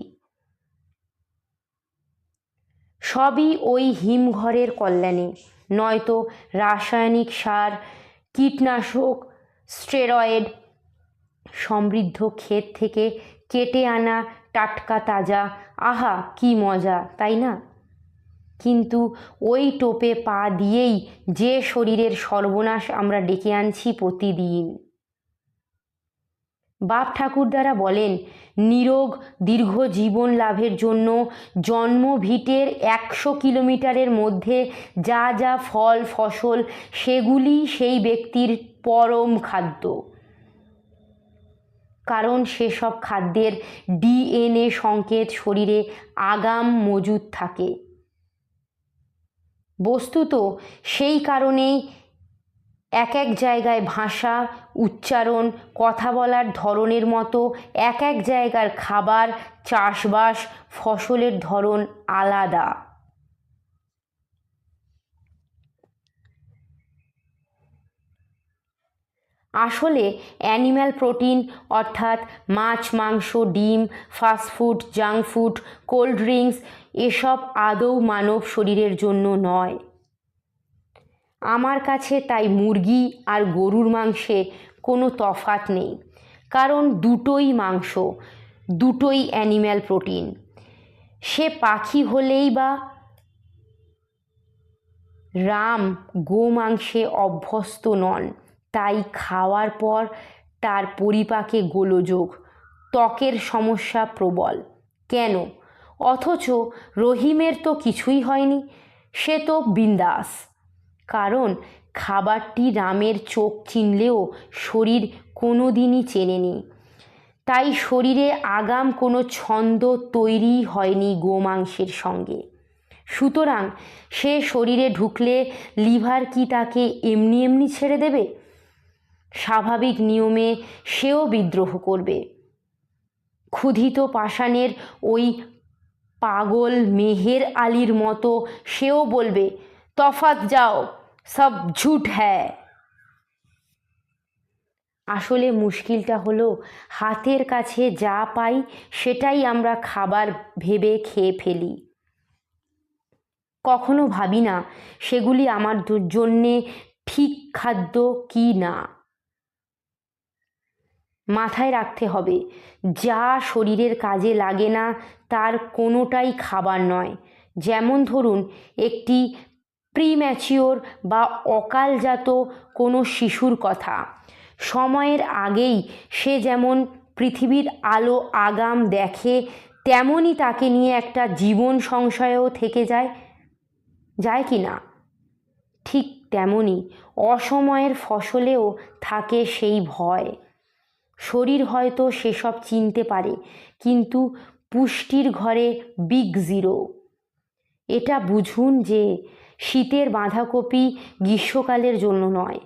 সবই ওই হিমঘরের কল্যাণে, নয়তো রাসায়নিক সার, কীটনাশক, স্টেরয়েড সমৃদ্ধ ক্ষেত থেকে কেটে আনা টাটকা তাজা। আহা, কি মজা, তাই না? কিন্তু ওই টোপে পা দিয়েই যে শরীরের সর্বনাশ আমরা ডেকে আনছি প্রতিদিন। বাপ ঠাকুরদারা বলেন, নিরোগ দীর্ঘ জীবন লাভের জন্য জন্মভিটের 100 কিলোমিটারের মধ্যে যা যা ফল ফসল, সেগুলি সেই ব্যক্তির পরম খাদ্য। কারণ সেসব খাদ্যের ডিএনএ সংকেত শরীরে আগাম মজুদ থাকে। বস্তুত সেই কারণেই এক এক জায়গায় ভাষা, উচ্চারণ, কথা বলার ধরনের মতো এক এক জায়গার খাবার, চাষবাস, ফসলের ধরন আলাদা। আসলে অ্যানিম্যাল প্রোটিন অর্থাৎ মাছ, মাংস, ডিম, fast food, junk food, cold drinks এসব আদৌ মানব শরীরের জন্য নয়। আমার কাছে তাই মুরগি আর গরুর মাংসে কোনো তফাৎ নেই, কারণ দুটোই মাংস, দুটোই অ্যানিম্যাল প্রোটিন। সে পাখি হলেই বা রাম গোমাংসে অভ্যস্ত নন, তাই খাওয়ার পর তার পরিপাকে গোলযোগ, ত্বকের সমস্যা প্রবল। কেন? অথচ রহিমের তো কিছুই হয়নি, সে তো বিন্দাস। কারণ খাবারটি রামের চোখ চিনলেও শরীর কোনো দিনই চেনেনি, তাই শরীরে আগাম কোনো ছন্দ তৈরি হয়নি গোমাংসের সঙ্গে। সুতরাং সে শরীরে ঢুকলে লিভার কি তাকে এমনি এমনি ছেড়ে দেবে? স্বাভাবিক নিয়মে সেও বিদ্রোহ করবে। ক্ষুধিত পাষাণের ওই পাগল মেহের আলীর মতো সেও বলবে, তফাৎ যাও, সব ঝুট হ্যায়। আসলে মুশকিলটা হলো হাতের কাছে যা পাই সেটাই আমরা খাবার ভেবে খেয়ে ফেলি। কখনো ভাবি না সেগুলি আমার জন্যে ঠিক খাদ্য কি না। মাথায় রাখতে হবে, যা শরীরের কাজে লাগে না তার কোনোটাই খাবার নয়। যেমন ধরুন, একটি প্রিম্যাচিওর বা অকালজাত কোনো শিশুর কথা। সময়ের আগেই সে যেমন পৃথিবীর আলো আগাম দেখে, তেমনই তাকে নিয়ে একটা জীবন সংশয়ও থেকে যায় কি না? ঠিক তেমনই অসময়ের ফসলেও থাকে সেই ভয়। শরীর হয়তো সেসব চিনতে পারে, কিন্তু পুষ্টির ঘরে বিগ জিরো। এটা বুঝুন যে শীতের বাঁধাকপি গ্রীষ্মকালের জন্য নয়।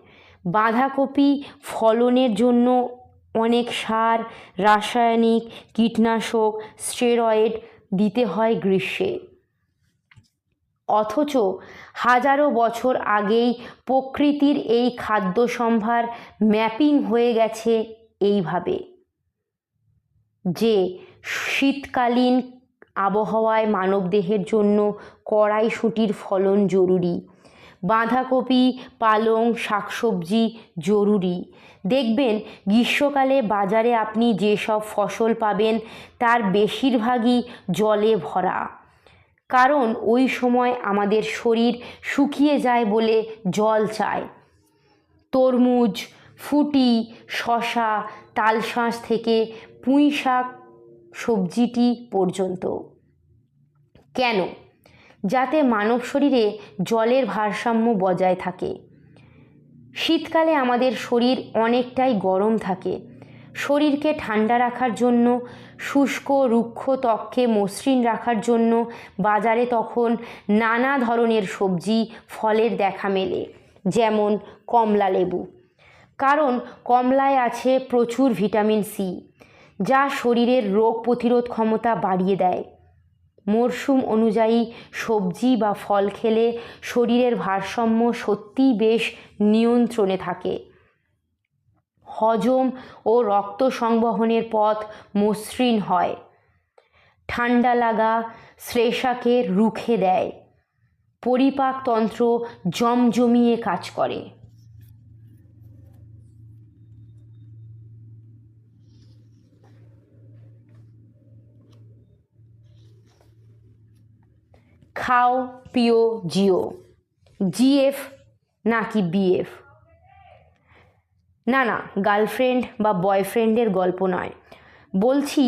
বাঁধাকপি ফলনের জন্য অনেক সার, রাসায়নিক, কীটনাশক, স্টেরয়েড দিতে হয় গ্রীষ্মে। অথচ হাজারো বছর আগেই প্রকৃতির এই খাদ্য সম্ভার ম্যাপিং হয়ে গেছে এইভাবে যে শীতকালীন আবহাওয়ায় মানবদেহের জন্য কড়াইশুঁটির ফলন জরুরি, বাঁধাকপি, পালং, শাকসবজি জরুরি। দেখবেন গ্রীষ্মকালে বাজারে আপনি যেসব ফসল পাবেন তার বেশিরভাগই জলে ভরা, কারণ ওই সময় আমাদের শরীর শুকিয়ে যায় বলে জল চায়। তরমুজ, ফুটি, শশা, তালশাঁস থেকে পুঁই শাক সবজিটি পর্যন্ত। কেন? যাতে মানব শরীরে জলের ভারসাম্য বজায় থাকে। শীতকালে আমাদের শরীর অনেকটাই গরম থাকে। শরীরকে ঠান্ডা রাখার জন্য, শুষ্ক রুক্ষ ত্বককে মসৃণ রাখার জন্য বাজারে তখন নানা ধরনের সবজি, ফলের দেখা মেলে, যেমন কমলা লেবু। কারণ কমলায় আছে প্রচুর ভিটামিন সি, যা শরীরের রোগ প্রতিরোধ ক্ষমতা বাড়িয়ে দেয়। মরশুম অনুযায়ী সবজি বা ফল খেলে শরীরের ভারসাম্য সত্যিই বেশ নিয়ন্ত্রণে থাকে। হজম ও রক্ত সংবহনের পথ মসৃণ হয়। ঠান্ডা লাগা শ্লেষ্মাকে রুখে দেয়। পরিপাকতন্ত্র জমজমিয়ে কাজ করে। খাও পিও জিও, জিএফ নাকি বিএফ? না না, গার্লফ্রেন্ড বা বয়ফ্রেন্ডের গল্প নয়, বলছি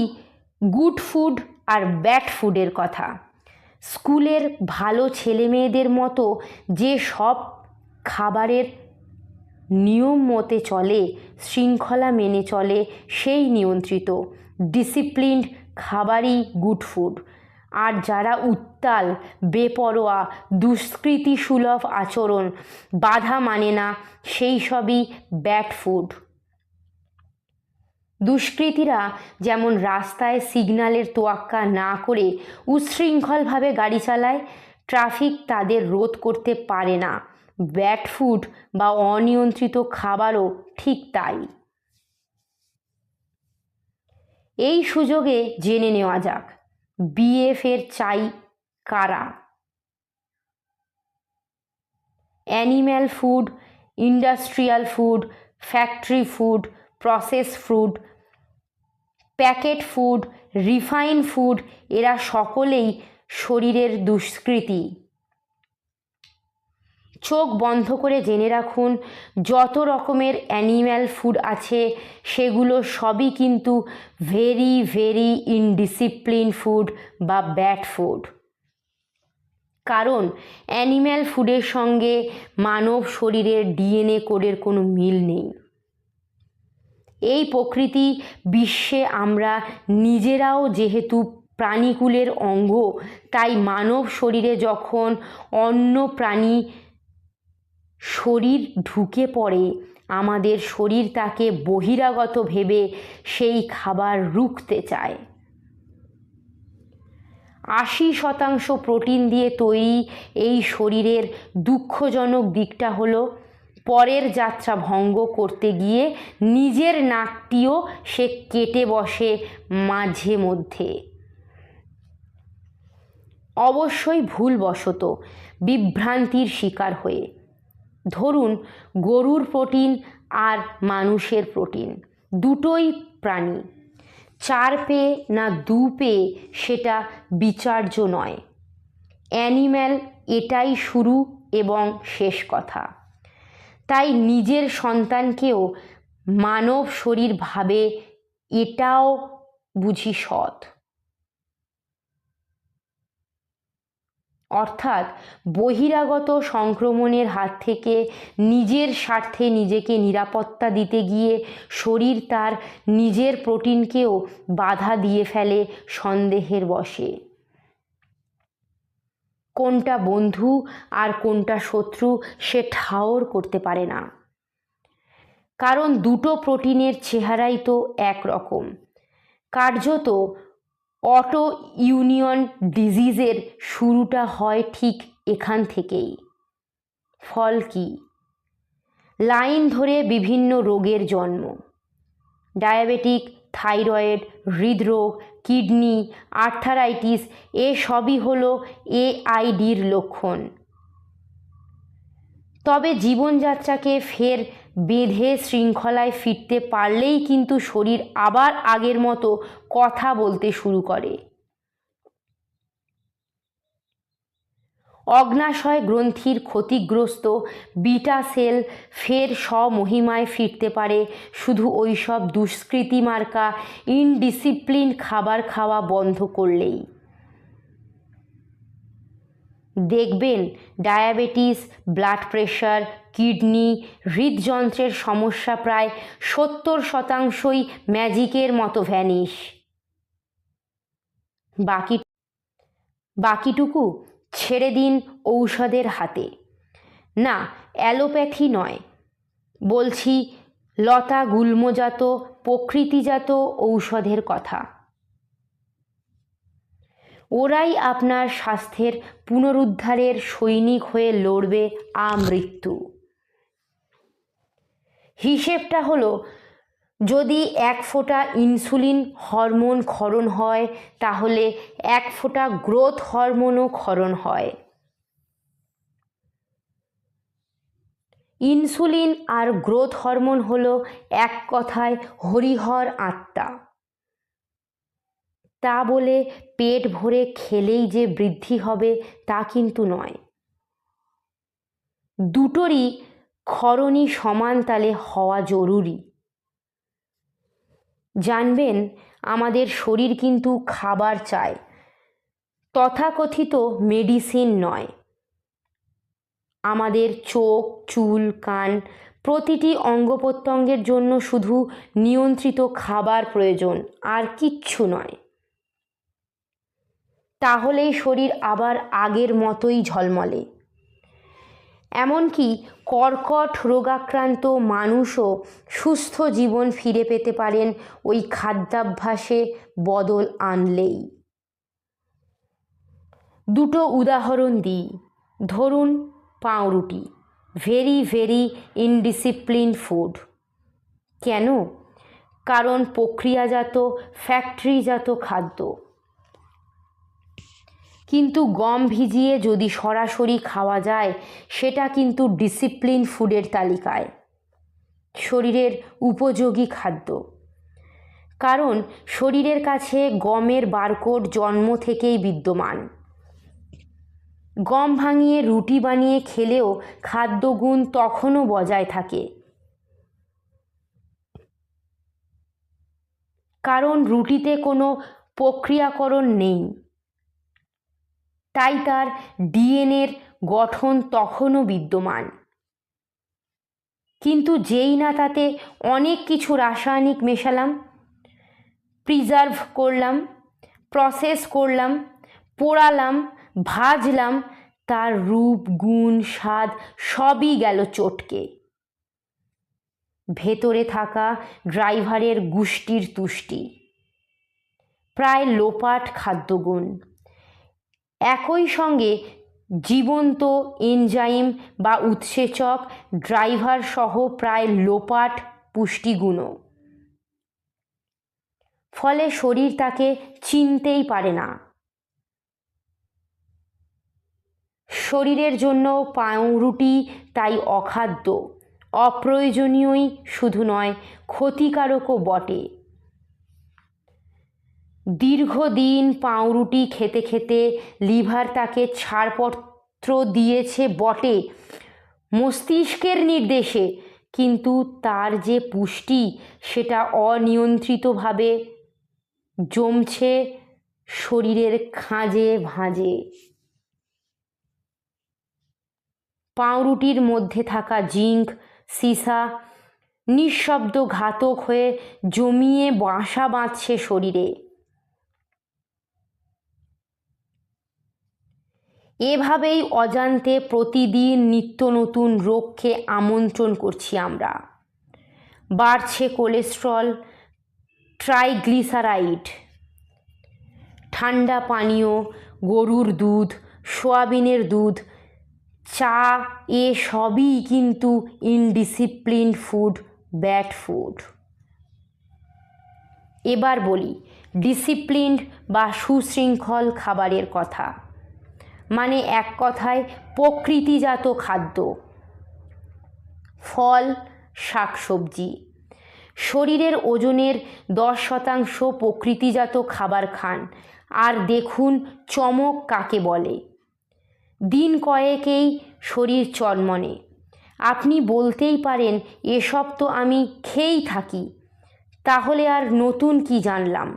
গুড ফুড আর ব্যাড ফুডের কথা। স্কুলের ভালো ছেলে মেয়েদের মতো যে সব খাবারের নিয়ম মতে চলে, শৃঙ্খলা মেনে চলে, সেই নিয়ন্ত্রিত ডিসিপ্লিনড খাবারই গুড ফুড। আর যারা উত্তাল, বেপরোয়া, দুষ্কৃতি সুলভ আচরণ, বাধা মানে না, সেই সবই ব্যাড ফুড। দুষ্কৃতীরা যেমন রাস্তায় সিগন্যালের তোয়াক্কা না করে উচ্ছৃঙ্খলভাবে গাড়ি চালায়, ট্রাফিক তাদের রোধ করতে পারে না। ব্যাড ফুড বা অনিয়ন্ত্রিত খাবারও ঠিক তাই। এই সুযোগে জেনে নেওয়া যাক বিএফ এর চাই কারা। Animal food, industrial food, factory food, process food, packet food, refine food, এরা সকলেই শরীরের দুষ্কৃতী। চোখ বন্ধ করে জেনে রাখুন, যত রকমের অ্যানিম্যাল ফুড আছে সেগুলো সবই কিন্তু ভেরি ভেরি ইনডিসিপ্লিন ফুড বা ব্যাড ফুড। কারণ অ্যানিম্যাল ফুডের সঙ্গে মানব শরীরের ডিএনএ কোডের কোনো মিল নেই। এই প্রকৃতি বিশ্বে আমরা নিজেরাও যেহেতু প্রাণীকুলের অঙ্গ, তাই মানব শরীরে যখন অন্য প্রাণী শরীর ঢুকে পড়ে, আমাদের শরীর তাকে বহিরাগত ভেবে সেই খাবার রুখতে চায়। 80% প্রোটিন দিয়ে তৈরি এই শরীরের দুঃখজনক দিকটা হলো পরের যাত্রা ভঙ্গ করতে গিয়ে নিজের নাকটিও সে কেটে বসে মাঝে মধ্যে। অবশ্যই ভুলবশত, বিভ্রান্তির শিকার হয়ে। ধরুন গরুর প্রোটিন আর মানুষের প্রোটিন দুটোই প্রাণী, 4 পেয়ে না 2 পেয়ে সেটা বিচার্য নয়। অ্যানিম্যাল এটাই শুরু এবং শেষ কথা। তাই নিজের সন্তানকেও মানব শরীর ভাবে, এটাও বুঝি সৎ। অর্থাৎ বহিরাগত সংক্রমণের হাত থেকে নিজের স্বার্থে নিজেকে নিরাপত্তা দিতে গিয়ে শরীর তার নিজের প্রোটিনকেও বাধা দিয়ে ফেলে সন্দেহের বশে। কোনটা বন্ধু আর কোনটা শত্রু সে ঠাওর করতে পারে না, কারণ দুটো প্রোটিনের চেহারাই তো একরকম। কার্যত অটো ইমিউন ডিজিজের শুরুটা হয় ঠিক এখান থেকেই। ফল কি? লাইন ধরে বিভিন্ন রোগের জন্ম। ডায়াবেটিক, থাইরয়েড, হৃদরোগ, কিডনি, আর্থারাইটিস, এসবই হলো এআইডির লক্ষণ। তবে জীবনযাত্রাকে ফের বেঁধে শৃঙ্খলায় ফিরতে পারলেই কিন্তু শরীর আবার আগের মতো কথা বলতে শুরু করে। অগ্নাশয় গ্রন্থির ক্ষতিগ্রস্ত বিটা সেল ফের স্বমহিমায় ফিরতে পারে শুধু ওই সব দুষ্কৃতী মার্কা ইনডিসিপ্লিন খাবার খাওয়া বন্ধ করলেই। দেখবেন ডায়াবেটিস, ব্লাড প্রেশার, কিডনি, হৃদযন্ত্রের সমস্যা প্রায় 70%ই ম্যাজিকের মতো ভ্যানিশ। বাকিটুকু ছেড়ে দিন ঔষধের হাতে। না, অ্যালোপ্যাথি নয়, বলছি লতা গুল্মজাত প্রকৃতিজাত ঔষধের কথা। ওরাই আপনার স্বাস্থ্যের পুনরুদ্ধারের সৈনিক হয়ে লড়বে আমৃত্যু। হিসেবটা হলো যদি 1 ফোঁটা ইনসুলিন হরমোন ক্ষরণ হয়, তাহলে 1 ফোঁটা গ্রোথ হরমোনও ক্ষরণ হয়। ইনসুলিন আর গ্রোথ হরমোন হলো এক কথায় হরিহর আত্মা। তা বলে পেট ভরে খেলেই যে বৃদ্ধি হবে তা কিন্তু নয়। দুটোরই ক্ষরণই সমান তালে হওয়া জরুরি। জানবেন, আমাদের শরীর কিন্তু খাবার চায়, তথাকথিত মেডিসিন নয়। আমাদের চোখ, চুল, কান প্রতিটি অঙ্গ প্রত্যঙ্গের জন্য শুধু নিয়ন্ত্রিত খাবার প্রয়োজন, আর কিচ্ছু নয়। তাহলেই শরীর আবার আগের মতোই ঝলমলে। এমনকি কর্কট রোগাক্রান্ত মানুষও সুস্থ জীবন ফিরে পেতে পারেন ওই খাদ্যাভ্যাসে বদল আনলেই। দুটো উদাহরণ দিই। ধরুন পাউরুটি, ভেরি ভেরি ইনডিসিপ্লিন ফুড। কেন? কারণ প্রক্রিয়াজাত, ফ্যাক্টরিজাত খাদ্য। কিন্তু গম ভিজিয়ে যদি সরাসরি খাওয়া যায়, সেটা কিন্তু ডিসিপ্লিন ফুডের তালিকায়, শরীরের উপযোগী খাদ্য। কারণ শরীরের কাছে গমের বারকোড জন্ম থেকেই বিদ্যমান। গম ভাঙিয়ে রুটি বানিয়ে খেলেও খাদ্যগুণ তখনও বজায় থাকে, কারণ রুটিতে কোনো প্রক্রিয়াকরণ নেই, তাই তার ডিএনএর গঠন তখনও বিদ্যমান। কিন্তু যেই না তাতে অনেক কিছু রাসায়নিক মেশালাম, প্রিজার্ভ করলাম, প্রসেস করলাম, পোড়ালাম, ভাজলাম, তার রূপ, গুণ, স্বাদ সবই গেল চটকে। ভেতরে থাকা ড্রাইভারের গুষ্টির তুষ্টি, প্রায় লোপাট খাদ্যগুণ। একই সঙ্গে জীবন্ত এনজাইম বা উৎসেচক ড্রাইভার সহ প্রায় লোপাট পুষ্টিগুণও। ফলে শরীর তাকে চিনতেই পারে না। শরীরের জন্য পাউরুটি তাই অখাদ্য, অপ্রয়োজনীয়ই শুধু নয়, ক্ষতিকারকও বটে। দীর্ঘদিন পাউরুটি খেতে খেতে লিভার তাকে ছাড়পত্র দিয়েছে বটে মস্তিষ্কের নির্দেশে, কিন্তু তার যে পুষ্টি সেটা অনিয়ন্ত্রিতভাবে জমছে শরীরের খাঁজে ভাঁজে। পাউরুটির মধ্যে থাকা জিঙ্ক, সীসা নিঃশব্দ ঘাতক হয়ে জমিয়ে বাসা বাঁধছে শরীরে। এভাবেই অজান্তে প্রতিদিন নিত্য নতুন রোগকে আমন্ত্রণ করছি আমরা। বাড়ছে কোলেস্ট্রল, ট্রাইগ্লিসারাইড, ঠান্ডা পানীয়, গরুর দুধ, সোয়াবিনের দুধ, চা, সবই কিন্তু ইনডিসিপ্লিন ফুড, ব্যাড ফুড। এবার বলি ডিসিপ্লিনড বা সুশৃঙ্খল খাবারের কথা। মানে এক কথায় প্রকৃতিজাত খাদ্য, ফল, শাকসবজি। শরীরের ওজনের 10% প্রকৃতিজাত খাবার খান, আর দেখুন চমক কাকে বলে। দিন কয়েকেই শরীর চনমনে। আপনি বলতেই পারেন, এসব তো আমি খেয়েই থাকি, তাহলে আর নতুন কি জানলাম?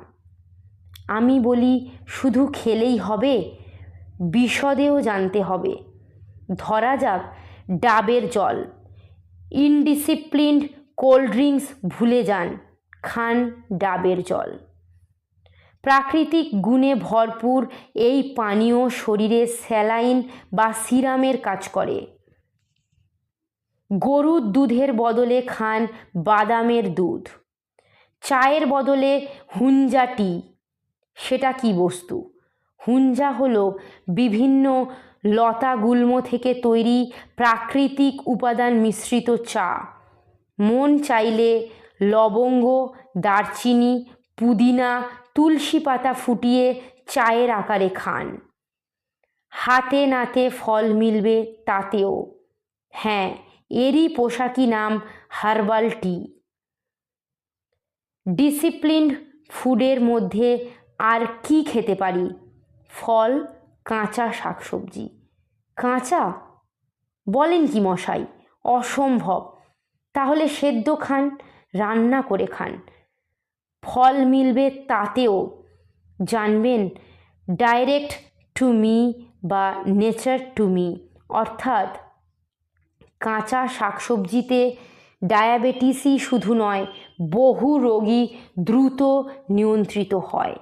আমি বলি, শুধু খেলেই হবে? বিশদেও জানতে হবে। ধরা যাক ডাবের জল, ইনডিসিপ্লিনড কোল্ড ড্রিঙ্কস ভুলে যান, খান ডাবের জল। প্রাকৃতিক গুণে ভরপুর এই পানীয় শরীরে স্যালাইন বা সিরামের কাজ করে। গরুর দুধের বদলে খান বাদামের দুধ। চায়ের বদলে হুঞ্জা টি। সেটা কি বস্তু? হুঞ্জা হলো বিভিন্ন লতা গুল্ম থেকে তৈরি প্রাকৃতিক উপাদান মিশ্রিত চা। মন চাইলে লবঙ্গ, দারচিনি, পুদিনা, তুলসী পাতা ফুটিয়ে চায়ের আকারে খান। হাতে নাতে ফল মিলবে তাতেও। হ্যাঁ, এরই পোশাকি নাম হার্বাল টি। ডিসিপ্লিনড ফুডের মধ্যে আর কি খেতে পারি? ফল, কাঁচা শাকসবজি। কাঁচা? বলেন কি মশাই, অসম্ভব। তাহলে সেদ্ধ খান, রান্না করে খান। ফল মিলবে তাতেও। জানবেন, ডাইরেক্ট টু মি বা নেচার টু মি, অর্থাৎ কাঁচা শাকসবজিতে ডায়াবেটিসই শুধু নয়, বহু রোগী দ্রুত নিয়ন্ত্রিত হয়।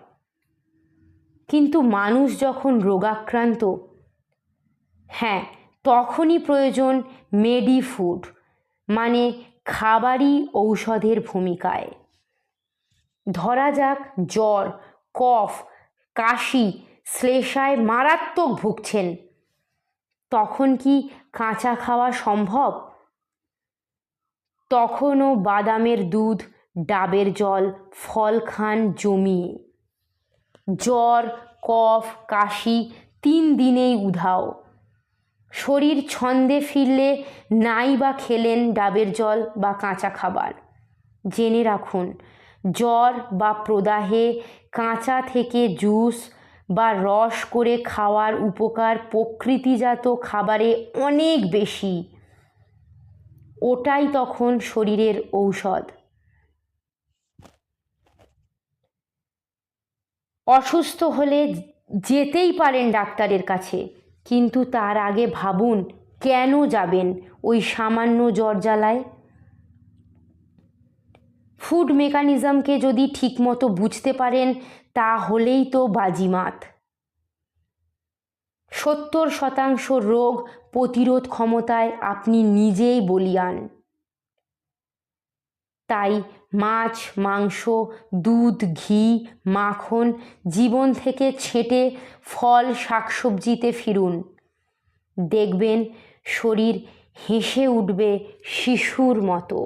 কিন্তু মানুষ যখন রোগাক্রান্ত, হ্যাঁ, তখনই প্রয়োজন মেডি ফুড, মানে খাবারই ঔষধের ভূমিকায়। ধরা যাক জ্বর, কফ, কাশি, শ্লেষায় মারাত্মক ভুগছেন, তখন কি কাঁচা খাওয়া সম্ভব? তখনও বাদামের দুধ, ডাবের জল, ফল খান জমিয়ে। জ্বর, কফ, কাশি 3 দিনেই উধাও। শরীর ছন্দে ফিরলে নাই বা খেলেন ডাবের জল বা কাঁচা খাবার। জেনে রাখুন, জ্বর বা প্রদাহে কাঁচা থেকে জুস বা রস করে খাওয়ার উপকার প্রকৃতিজাত খাবারে অনেক বেশি। ওটাই তখন শরীরের ঔষধ। অসুস্থ হলে যেতেই পারেন ডাক্তারের কাছে, কিন্তু তার আগে ভাবুন কেন যাবেন ওই সামান্য জ্বর জ্বালায়। ফুড মেকানিজমকে যদি ঠিকমতো বুঝতে পারেন, তাহলেই তো বাজিমাত। 70% রোগ প্রতিরোধ ক্ষমতায় আপনি নিজেই বলীয়ান। তাই মাছ, মাংস, দুধ, ঘি, মাখন জীবন থেকে ছেঁটে ফল, শাকসবজিতে ফিরুন। দেখবেন শরীর হেসে উঠবে শিশুর মতো।